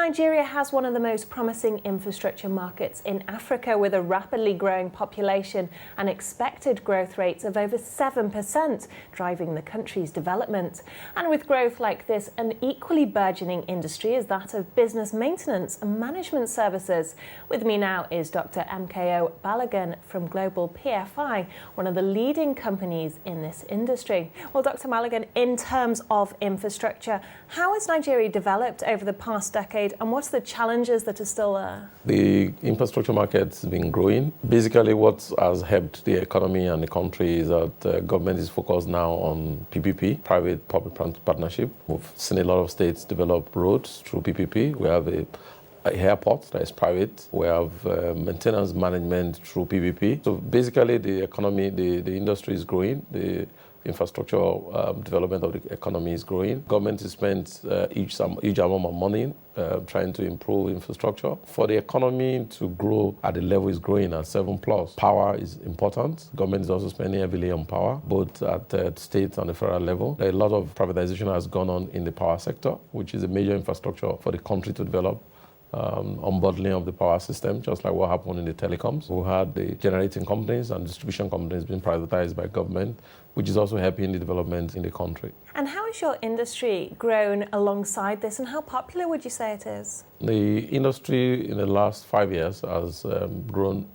Nigeria has one of the most promising infrastructure markets in Africa, with a rapidly growing population and expected growth rates of over 7%, driving the country's development. And with growth like this, an equally burgeoning industry is that of business maintenance and management services. With me now is Dr. MKO Balogun from Global PFI, one of the leading companies in this industry. Well, Dr. Balogun, in terms of infrastructure, how has Nigeria developed over the past decade, and what's the challenges that are still there? The infrastructure market's been growing. Basically, what has helped the economy and the country is that the government is focused now on PPP, private-public partnership. We've seen a lot of states develop roads through PPP. We have a airport that is private. We have maintenance management through PPP. So basically, the economy, the industry is growing. The infrastructure development of the economy is growing. Government has spent huge amount of money trying to improve infrastructure. For the economy to grow at the level it's growing at 7+, power is important. Government is also spending heavily on power, both at the state and the federal level. A lot of privatization has gone on in the power sector, which is a major infrastructure for the country to develop. Unbundling of the power system, just like what happened in the telecoms. We had the generating companies and distribution companies being privatized by government, which is also helping the development in the country. And how has your industry grown alongside this, and how popular would you say it is? The industry in the last 5 years has grown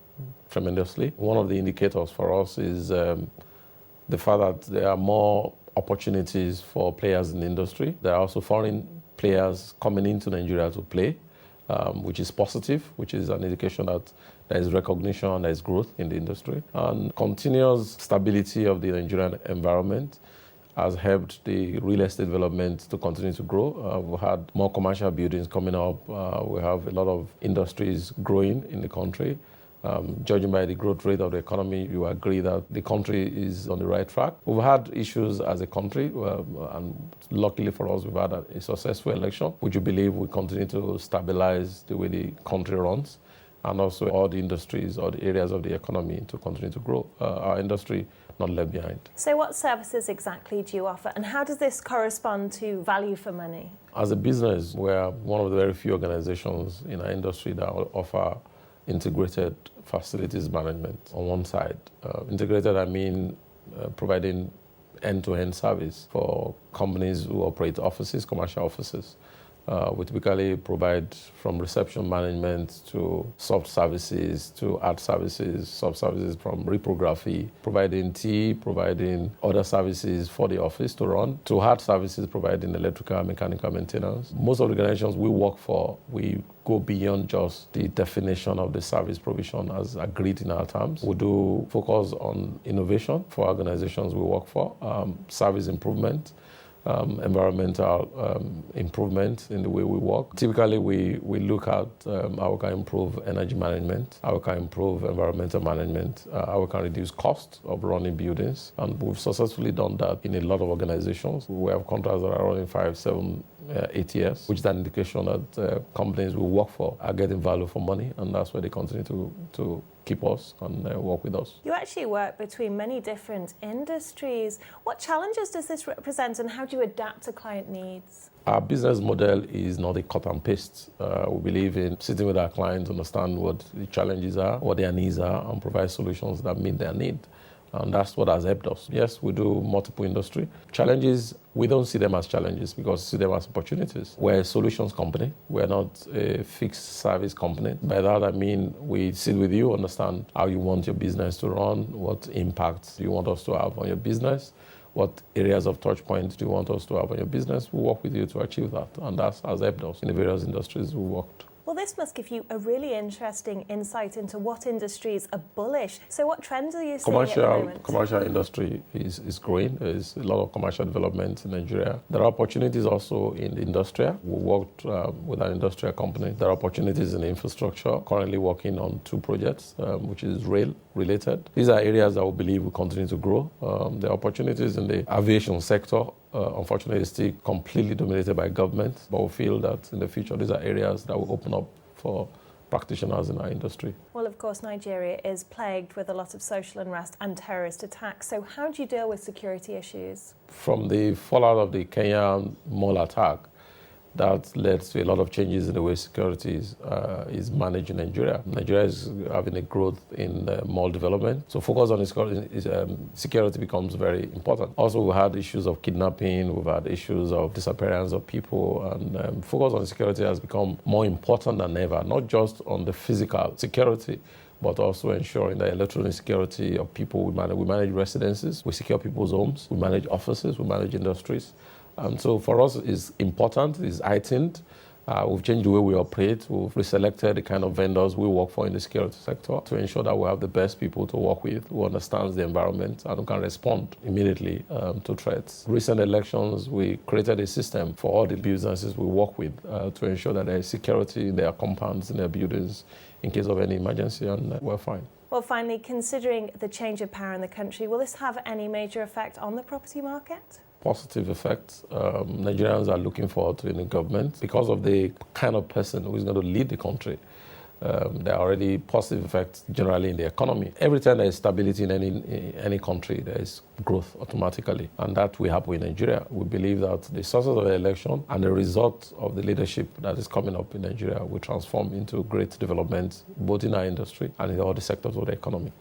tremendously. One of the indicators for us is the fact that there are more opportunities for players in the industry. There are also foreign players coming into Nigeria to play, which is positive, which is an indication that there is recognition and there is growth in the industry. And continuous stability of the Nigerian environment has helped the real estate development to continue to grow. We've had more commercial buildings coming up. We have a lot of industries growing in the country. Judging by the growth rate of the economy, you agree that the country is on the right track. We've had issues as a country, and luckily for us, we've had a successful election, which we believe will continue to stabilize the way the country runs, and also all the industries or the areas of the economy to continue to grow. Our industry not left behind. So what services exactly do you offer, and how does this correspond to value for money? As a business, we're one of the very few organizations in our industry that offer integrated facilities management on one side. Integrated, I mean providing end-to-end service for companies who operate offices, commercial offices. We typically provide from reception management to soft services to art services, soft services from reprography, providing tea, providing other services for the office to run, to hard services, providing electrical and mechanical maintenance. Most of the organizations we work for, we go beyond just the definition of the service provision as agreed in our terms. We do focus on innovation for organizations we work for, service improvement, environmental improvement in the way we work. Typically, we look at how we can improve energy management, how we can improve environmental management, how we can reduce costs of running buildings. And we've successfully done that in a lot of organizations. We have contracts that are running 5, 7, 8 years, which is an indication that companies we work for are getting value for money, and that's why they continue to keep us and work with us. You actually work between many different industries. What challenges does this represent, and how do you adapt to client needs? Our business model is not a cut and paste. We believe in sitting with our clients, understand what the challenges are, what their needs are, and provide solutions that meet their need. And that's what has helped us. Yes, we do multiple industry. Challenges, we don't see them as challenges because we see them as opportunities. We're a solutions company. We're not a fixed service company. By that, I mean we sit with you, understand how you want your business to run, what impacts you want us to have on your business, what areas of touch points do you want us to have on your business. We work with you to achieve that. And that has helped us in the various industries we worked. Well, this must give you a really interesting insight into what industries are bullish. So what trends are you seeing at the moment? Commercial industry is growing. There's a lot of commercial development in Nigeria. There are opportunities also in the industrial. We worked with an industrial company. There are opportunities in the infrastructure. Currently working on 2 projects, which is rail related. These are areas that we believe will continue to grow. There are opportunities in the aviation sector. Unfortunately, it's still completely dominated by government, but we feel that in the future, these are areas that will open up for practitioners in our industry. Well, of course, Nigeria is plagued with a lot of social unrest and terrorist attacks. So how do you deal with security issues? From the fallout of the Kenyan mall attack, That led to a lot of changes in the way security is managed in Nigeria. Nigeria is having a growth in mall development, so focus on security becomes very important. Also, we had issues of kidnapping, we've had issues of disappearance of people, and focus on security has become more important than ever, not just on the physical security, but also ensuring that electronic security of people. We manage residences, we secure people's homes, we manage offices, we manage industries. And so for us, it's important, it's heightened. We've changed the way we operate. We've reselected the kind of vendors we work for in the security sector to ensure that we have the best people to work with, who understands the environment and who can respond immediately to threats. Recent elections, we created a system for all the businesses we work with to ensure that there is security in their compounds, in their buildings, in case of any emergency, and we're fine. Well, finally, considering the change of power in the country, will this have any major effect on the property market? Positive effects. Nigerians are looking forward to in the government because of the kind of person who is going to lead the country. There are already positive effects generally in the economy. Every time there is stability in any country, there is growth automatically. And that will happen in Nigeria. We believe that the success of the election and the result of the leadership that is coming up in Nigeria will transform into great development, both in our industry and in all the sectors of the economy.